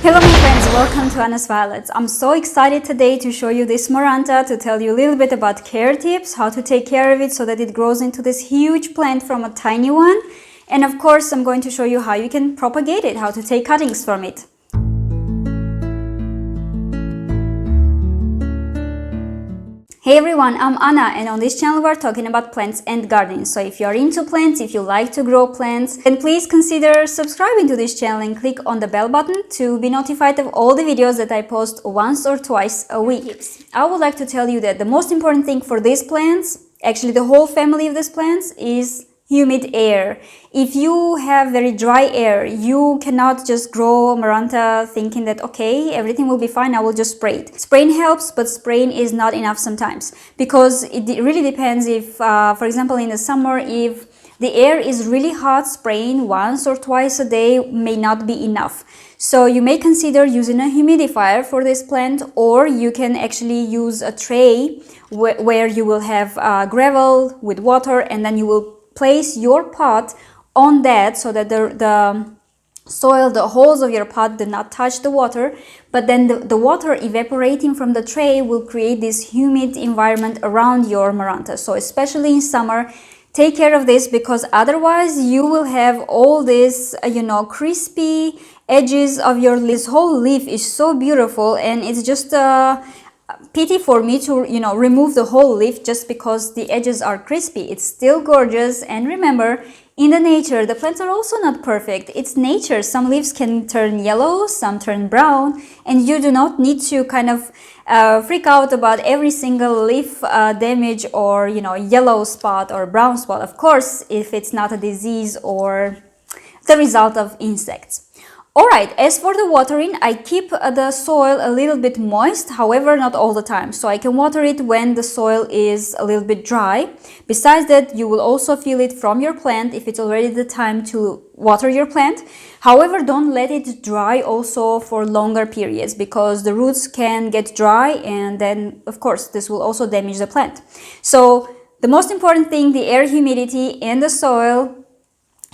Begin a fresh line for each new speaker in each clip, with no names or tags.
Hello my friends, welcome to Anna's Violets. I'm so excited today to show you this Maranta, to tell you a little bit about care tips, how to take care of it so that it grows into this huge plant from a tiny one. And of course, I'm going to show you how you can propagate it, how to take cuttings from it. Hey everyone, I'm Anna and on this channel we're talking about plants and gardening. So if you're into plants, if you like to grow plants, then please consider subscribing to this channel and click on the bell button to be notified of all the videos that I post once or twice a week. I would like to tell you that the most important thing for these plants, actually the whole family of these plants, is humid air. If you have very dry air, you cannot just grow Maranta thinking that okay, everything will be fine, I will just spray it. Spraying helps, but spraying is not enough sometimes, because it really depends if, for example, in the summer, if the air is really hot, spraying once or twice a day may not be enough. So you may consider using a humidifier for this plant, or you can actually use a tray where you will have gravel with water, and then you will place your pot on that so that the soil, the holes of your pot do not touch the water, but then the water evaporating from the tray will create this humid environment around your Maranta. So especially in summer, take care of this, because otherwise you will have all this, crispy edges of your leaf. This whole leaf is so beautiful, and it's just pity for me to remove the whole leaf just because the edges are crispy. It's still gorgeous. And remember, in the nature, the plants are also not perfect. It's nature. Some leaves can turn yellow, some turn brown, and you do not need to kind of freak out about every single leaf damage or yellow spot or brown spot, of course, if it's not a disease or the result of insects. Alright, as for the watering, I keep the soil a little bit moist, however not all the time. So I can water it when the soil is a little bit dry. Besides that, you will also feel it from your plant if it's already the time to water your plant. However, don't let it dry also for longer periods, because the roots can get dry, and then of course this will also damage the plant. So the most important thing, the air humidity and the soil,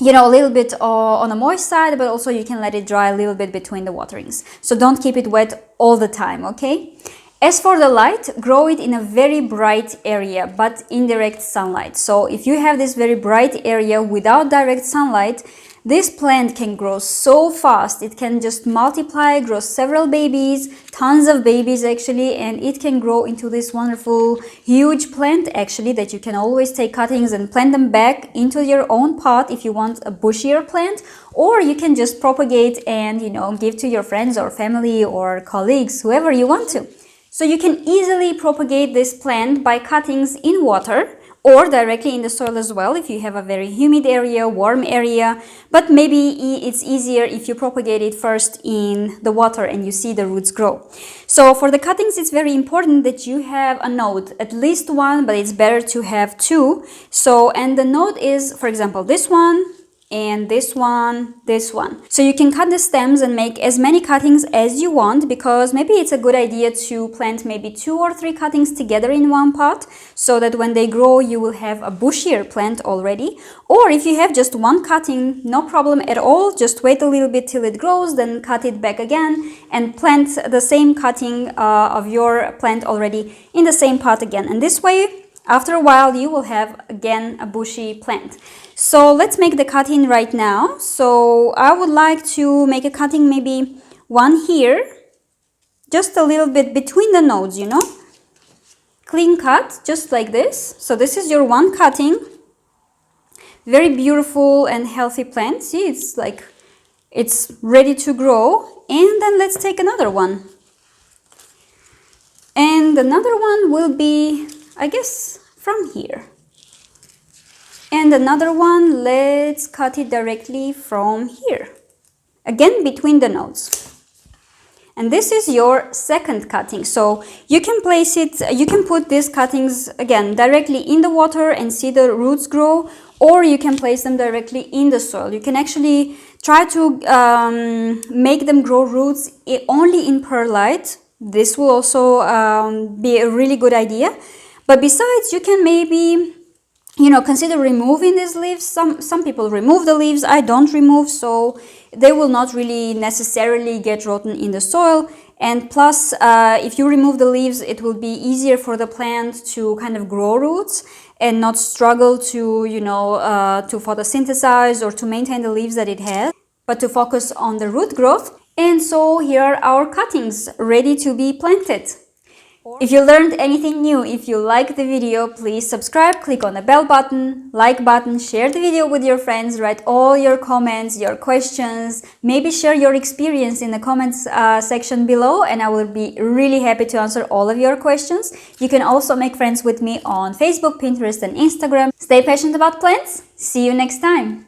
a little bit on the moist side, but also you can let it dry a little bit between the waterings. So don't keep it wet all the time, okay? As for the light, grow it in a very bright area, but indirect sunlight. So if you have this very bright area without direct sunlight, this plant can grow so fast. It can just multiply, grow several babies, tons of babies actually, and it can grow into this wonderful huge plant actually that you can always take cuttings and plant them back into your own pot if you want a bushier plant, or you can just propagate and give to your friends or family or colleagues, whoever you want to. So you can easily propagate this plant by cuttings in water, or directly in the soil as well if you have a very humid area, warm area, but maybe it's easier if you propagate it first in the water and you see the roots grow. So for the cuttings, it's very important that you have a node, at least one, but it's better to have two. So, and the node is, for example, this one, and this one. So you can cut the stems and make as many cuttings as you want, because maybe it's a good idea to plant maybe 2 or 3 cuttings together in one pot, so that when they grow you will have a bushier plant already. Or if you have just one cutting, no problem at all, just wait a little bit till it grows, then cut it back again and plant the same cutting of your plant already in the same pot again. And this way, after a while, you will have again a bushy plant. So let's make the cutting right now. So I would like to make a cutting, maybe one here, just a little bit between the nodes, Clean cut, just like this. So this is your one cutting. Very beautiful and healthy plant. See, it's ready to grow. And then let's take another one. And another one will be, I guess, from here. And another one, let's cut it directly from here. Again, between the nodes. And this is your second cutting. So you can place it, you can put these cuttings again directly in the water and see the roots grow, or you can place them directly in the soil. You can actually try to make them grow roots only in perlite. This will also be a really good idea. But besides, you can maybe consider removing these leaves. Some people remove the leaves. I don't remove, so they will not really necessarily get rotten in the soil. And plus, if you remove the leaves, it will be easier for the plant to kind of grow roots and not struggle to, to photosynthesize or to maintain the leaves that it has, but to focus on the root growth. And so here are our cuttings ready to be planted. If you learned anything new, if you liked the video, please subscribe, click on the bell button, like button, share the video with your friends, write all your comments, your questions, maybe share your experience in the comments section below, and I will be really happy to answer all of your questions. You can also make friends with me on Facebook, Pinterest, and Instagram. Stay passionate about plants. See you next time.